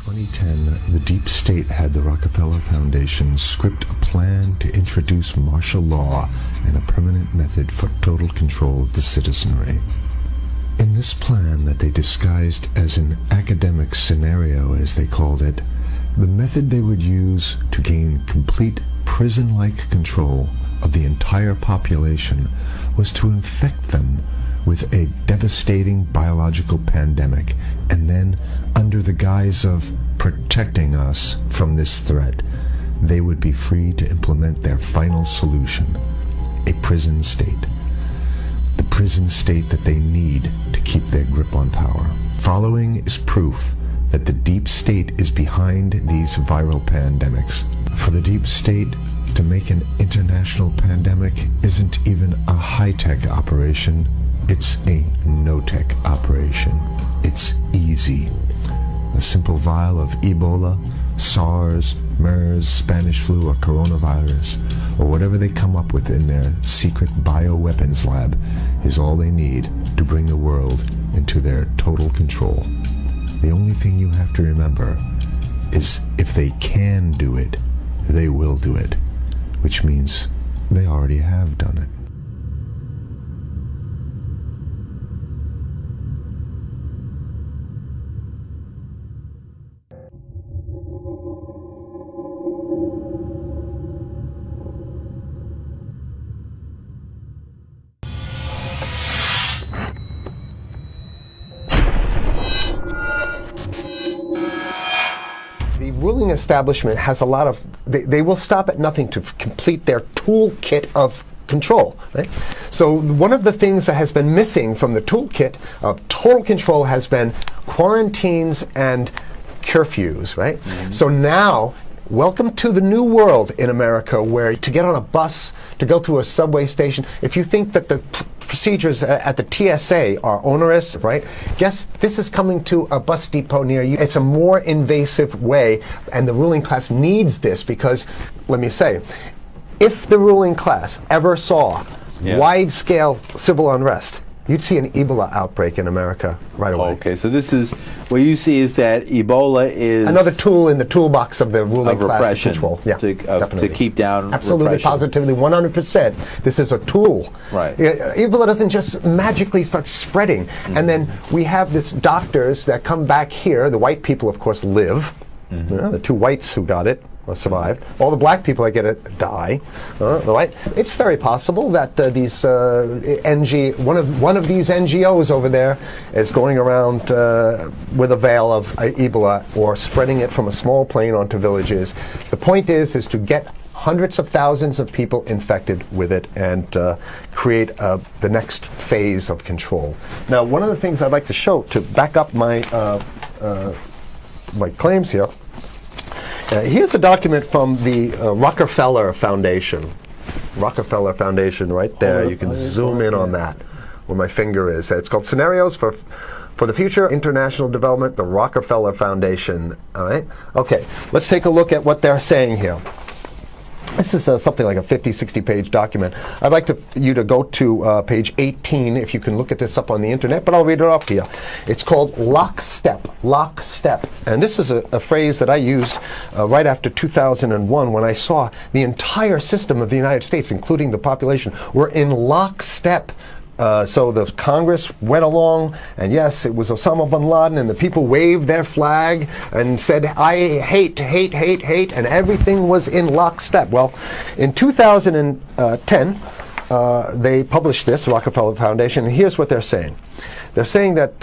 2010, the deep state had the Rockefeller Foundation script a plan to introduce martial law and a permanent method for total control of the citizenry. In this plan that they disguised as an academic scenario, as they called it, the method they would use to gain complete prison-like control of the entire population was to infect them with a devastating biological pandemic, and then, under the guise of protecting us from this threat, they would be free to implement their final solution, a prison state. The prison state that they need to keep their grip on power. Following is proof that the deep state is behind these viral pandemics. For the deep state to make an international pandemic isn't even a high-tech operation, it's a no-tech operation. It's easy. A simple vial of Ebola, SARS, MERS, Spanish flu, or coronavirus, or whatever they come up with in their secret bioweapons lab, is all they need to bring the world into their total control. The only thing you have to remember is if they can do it, they will do it, which means they already have done it. The ruling establishment has a lot of, they will stop at nothing to complete their toolkit of control, right? So one of the things that has been missing from the toolkit of total control has been quarantines and curfews, right? Mm-hmm. So now, welcome to the new world in America, where to get on a bus, to go through a subway station, if you think that the procedures at the TSA are onerous, right? Guess this is coming to a bus depot near you. It's a more invasive way, and the ruling class needs this because, let me say, if the ruling class ever saw wide-scale civil unrest, you'd see an Ebola outbreak in America right away. Okay, so this is, what you see is that Ebola is another tool in the toolbox of the ruling class control. Yeah, to keep down absolutely, repression. positively, 100%. This is a tool. Right. Ebola doesn't just magically start spreading. Mm-hmm. And then we have this doctors that come back here. The white people, of course, live. Mm-hmm. You know, the two whites who got it survived. All the black people that get it die. The white. It's very possible that these one of these NGOs over there is going around with a veil of Ebola or spreading it from a small plane onto villages. The point is to get hundreds of thousands of people infected with it and create the next phase of control. Now, one of the things I'd like to show to back up my my claims here. Here's a document from the Rockefeller Foundation. Rockefeller Foundation, right there. You can zoom in on that, where my finger is. It's called Scenarios for the Future International Development, the Rockefeller Foundation. All right? Okay, let's take a look at what they're saying here. This is something like a 50, 60-page document. I'd like you to go to page 18, if you can look at this up on the internet, but I'll read it off here. It's called lockstep, lockstep. And this is a phrase that I used right after 2001 when I saw the entire system of the United States, including the population, were in lockstep. So the Congress went along, and yes, it was Osama bin Laden, and the people waved their flag and said, I hate, hate, hate, hate, and everything was in lockstep. Well, in 2010, they published this, Rockefeller Foundation, and here's what they're saying. They're saying that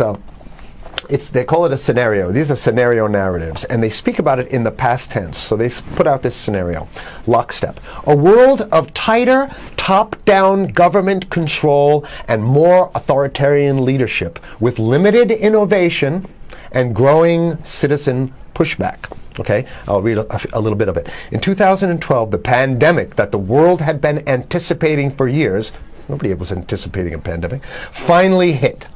they call it a scenario. These are scenario narratives, and they speak about it in the past tense. So they put out this scenario, lockstep. A world of tighter, top-down government control and more authoritarian leadership with limited innovation and growing citizen pushback. Okay, I'll read a little bit of it. In 2012, the pandemic that the world had been anticipating for years, nobody was anticipating a pandemic, finally hit.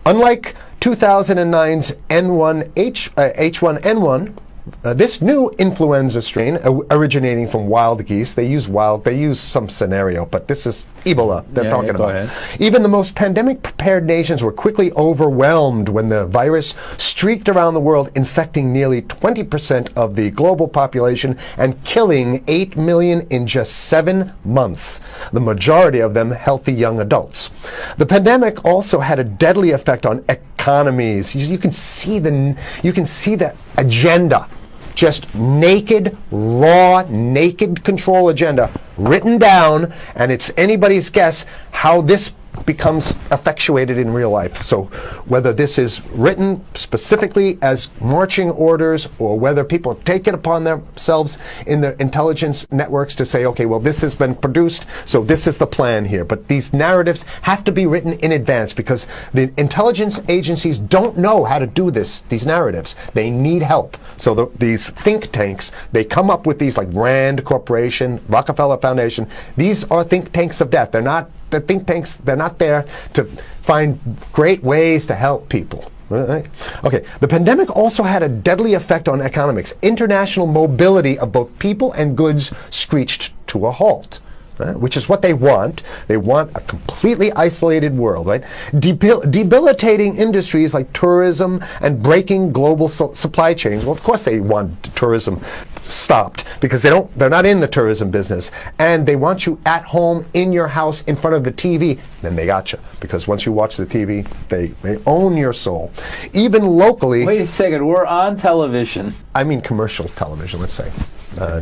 Unlike 2009's H1N1, This new influenza strain originating from wild geese, they use some scenario, but this is Ebola they're talking about. Ahead. Even the most pandemic-prepared nations were quickly overwhelmed when the virus streaked around the world, infecting nearly 20% of the global population and killing 8 million in just 7 months, the majority of them healthy young adults. The pandemic also had a deadly effect on economies. You can see the agenda, just naked, raw, naked control agenda written down, and it's anybody's guess how this becomes effectuated in real life. So whether this is written specifically as marching orders or whether people take it upon themselves in the intelligence networks to say, okay, well, this has been produced, so this is the plan here. But these narratives have to be written in advance because the intelligence agencies don't know how to do these narratives. They need help. So these think tanks, they come up with these like Rand Corporation, Rockefeller Foundation. These are think tanks of death. They're not the think tanks, they're not there to find great ways to help people. Right? Okay, the pandemic also had a deadly effect on economics. International mobility of both people and goods screeched to a halt. Right? Which is what they want. They want a completely isolated world, right? Debilitating industries like tourism and breaking global supply chains. Well, of course they want tourism stopped because they're not in the tourism business, and they want you at home in your house in front of the TV. Then they got you because once you watch the TV, they own your soul. Even locally. Wait a second, we're on television. I mean commercial television, let's say.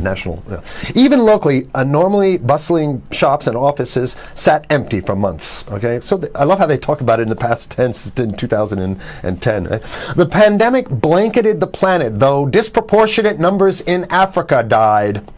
National. Even locally, normally bustling shops and offices sat empty for months. Okay, so I love how they talk about it in the past tense in 2010. Right? The pandemic blanketed the planet, though disproportionate numbers in Africa died.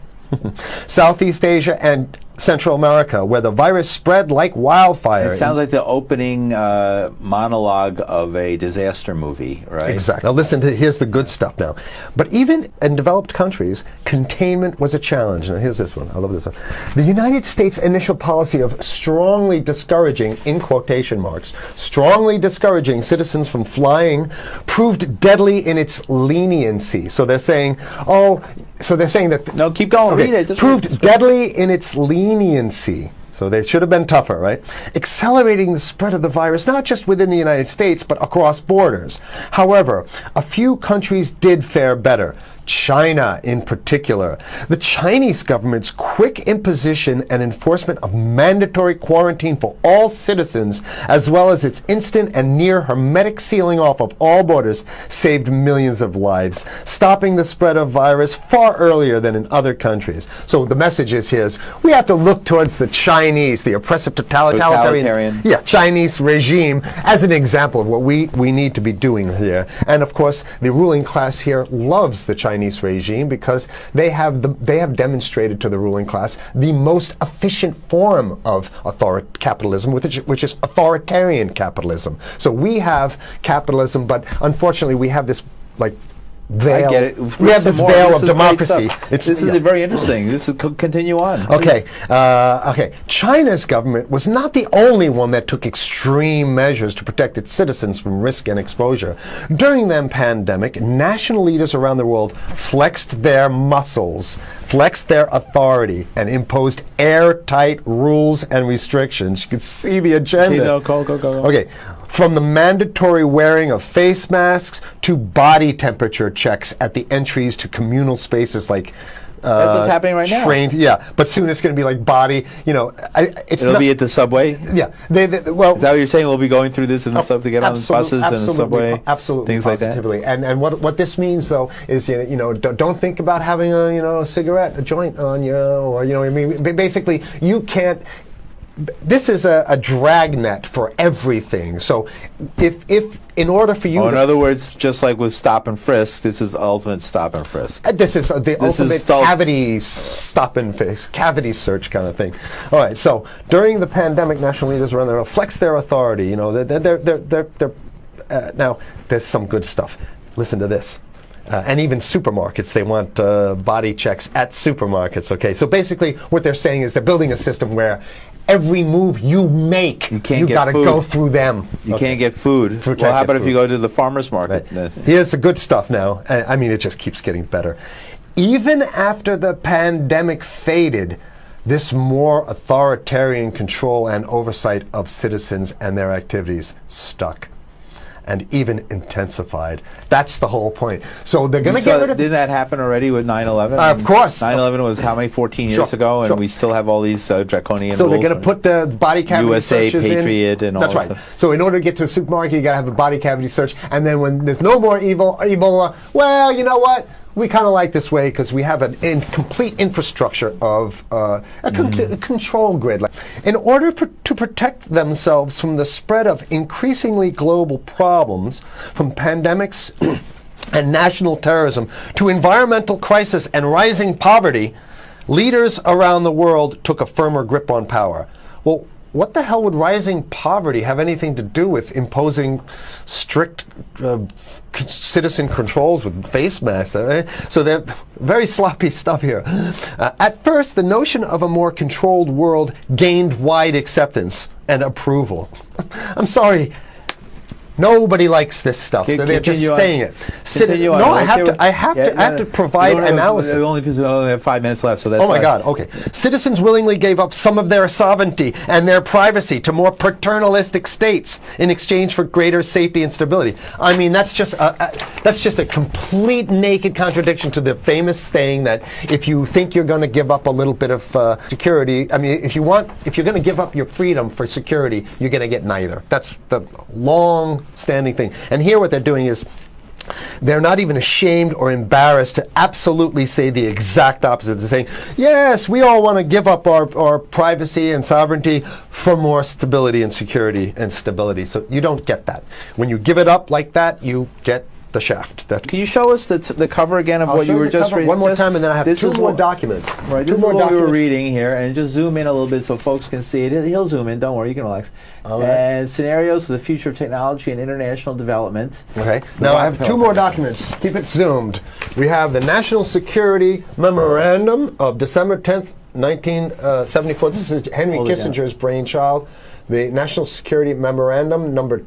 Southeast Asia and Central America, where the virus spread like wildfire. It sounds like the opening monologue of a disaster movie, right? Exactly. Now listen here's the good stuff now. But even in developed countries, containment was a challenge. Now here's this one. I love this one. The United States' initial policy of strongly discouraging, in quotation marks, strongly discouraging citizens from flying proved deadly in its leniency. So they're saying, that... No, keep going. Okay, read it. Proved deadly in its leniency. So they should have been tougher, right? Accelerating the spread of the virus, not just within the United States, but across borders. However, a few countries did fare better. China in particular. The Chinese government's quick imposition and enforcement of mandatory quarantine for all citizens, as well as its instant and near hermetic sealing off of all borders, saved millions of lives, stopping the spread of virus far earlier than in other countries. So the message is here is we have to look towards the Chinese, the oppressive totalitarian Chinese regime as an example of what we need to be doing here. And of course, the ruling class here loves the Chinese regime because they have demonstrated to the ruling class the most efficient form of capitalism, which is authoritarian capitalism. So we have capitalism, but unfortunately we have this veil. I get it. We have this veil of democracy. This is very interesting. This is continue on. Okay. China's government was not the only one that took extreme measures to protect its citizens from risk and exposure. During the pandemic, national leaders around the world flexed their muscles, flexed their authority, and imposed airtight rules and restrictions. You can see the agenda. Go. Okay. From the mandatory wearing of face masks to body temperature checks at the entries to communal spaces like that's what's happening right now. Yeah, but soon it's going to be like body. It'll be at the subway. Yeah, is that what you're saying? We'll be going through this in the subway to get on the buses and the subway, absolutely, things positively. like that. And what this means though is don't think about having a cigarette, a joint on you, or basically you can't. This is a dragnet for everything. So if in order for you in other words, just like with stop and frisk, this is ultimate stop and frisk. This is the ultimate cavity stop and frisk, cavity search kind of thing. All right, so during the pandemic, national leaders around the world flex their authority. Now there's some good stuff. Listen to this. And even supermarkets, they want body checks at supermarkets. Okay, so basically what they're saying is they're building a system where every move you make, you got to go through them. You can't get food. Well, how about if you go to the farmer's market? Right. Here's the good stuff now. I mean, it just keeps getting better. Even after the pandemic faded, this more authoritarian control and oversight of citizens and their activities stuck and even intensified. That's the whole point. So they're going to get rid of... Did that happen already with 9/11? Of course. 9/11 was how many, 14 years ago, and we still have all these draconian rules. So they're going to put the body cavity USA searches Patriot in. and all That's right. So in order to get to a supermarket, you got to have a body cavity search, and then when there's no more Ebola, well, you know what? We kind of like this way because we have an complete infrastructure of a control grid. In order to protect themselves from the spread of increasingly global problems, from pandemics and national terrorism to environmental crisis and rising poverty, leaders around the world took a firmer grip on power. Well, what the hell would rising poverty have anything to do with imposing strict citizen controls with face masks? So they're very sloppy stuff here. At first, the notion of a more controlled world gained wide acceptance and approval. I'm sorry. Nobody likes this stuff. They're just saying it. No, I have to provide analysis. Only because we only have 5 minutes left, so that's Oh my God, okay. Citizens willingly gave up some of their sovereignty and their privacy to more paternalistic states in exchange for greater safety and stability. I mean, that's just a complete naked contradiction to the famous saying that if you think you're going to give up a little bit of security, I mean, if you're going to give up your freedom for security, you're going to get neither. That's the long-standing thing. And here what they're doing is they're not even ashamed or embarrassed to absolutely say the exact opposite. They're saying, yes, we all want to give up our privacy and sovereignty for more stability and security and stability. So you don't get that. When you give it up like that, you get the shaft. Can you show us the cover again of what you were just reading? One more time, and then I have two more documents. Right, this is what we were reading here, and just zoom in a little bit so folks can see it. He'll zoom in, don't worry, you can relax. All right. And scenarios for the future of technology and international development. Okay, now I have two more documents. Keep it zoomed. We have the National Security Memorandum of December 10th, 1974. This is Henry Kissinger's brainchild. The National Security Memorandum number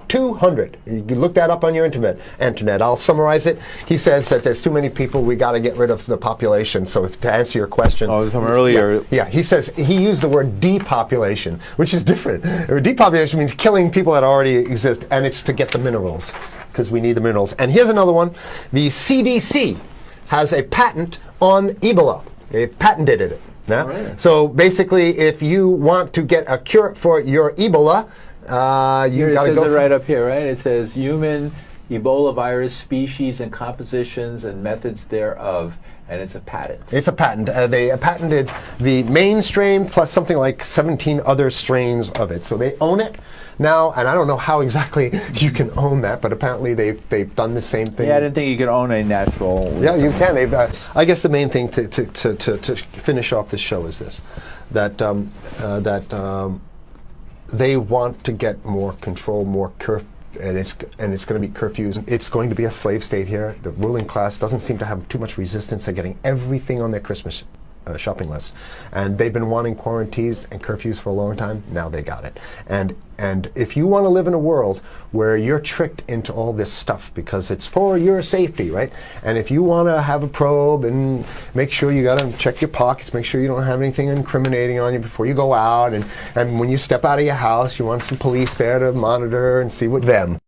200. You can look that up on your internet. I'll summarize it. He says that there's too many people, we got to get rid of the population. So to answer your question. Oh, from earlier. Yeah, he says, he used the word depopulation, which is different. Depopulation means killing people that already exist, and it's to get the minerals, because we need the minerals. And here's another one. The CDC has a patent on Ebola. They patented it. Now, right. So basically, if you want to get a cure for your Ebola, you got to go. It says it right up here, right? It says human Ebola virus species and compositions and methods thereof, and it's a patent. It's a patent. They patented the main strain plus something like 17 other strains of it. So they own it now, and I don't know how exactly you can own that, but apparently they've done the same thing. Yeah, I didn't think you could own a natural. Yeah, you can. I guess the main thing to finish off this show is this: that they want to get more control, more and it's going to be curfews. It's going to be a slave state here. The ruling class doesn't seem to have too much resistance. They're getting everything on their Christmas shopping list, and they've been wanting quarantines and curfews for a long time. Now they got it. And if you want to live in a world where you're tricked into all this stuff because it's for your safety, right? And if you want to have a probe and make sure you got to check your pockets, make sure you don't have anything incriminating on you before you go out, and when you step out of your house, you want some police there to monitor and see what them.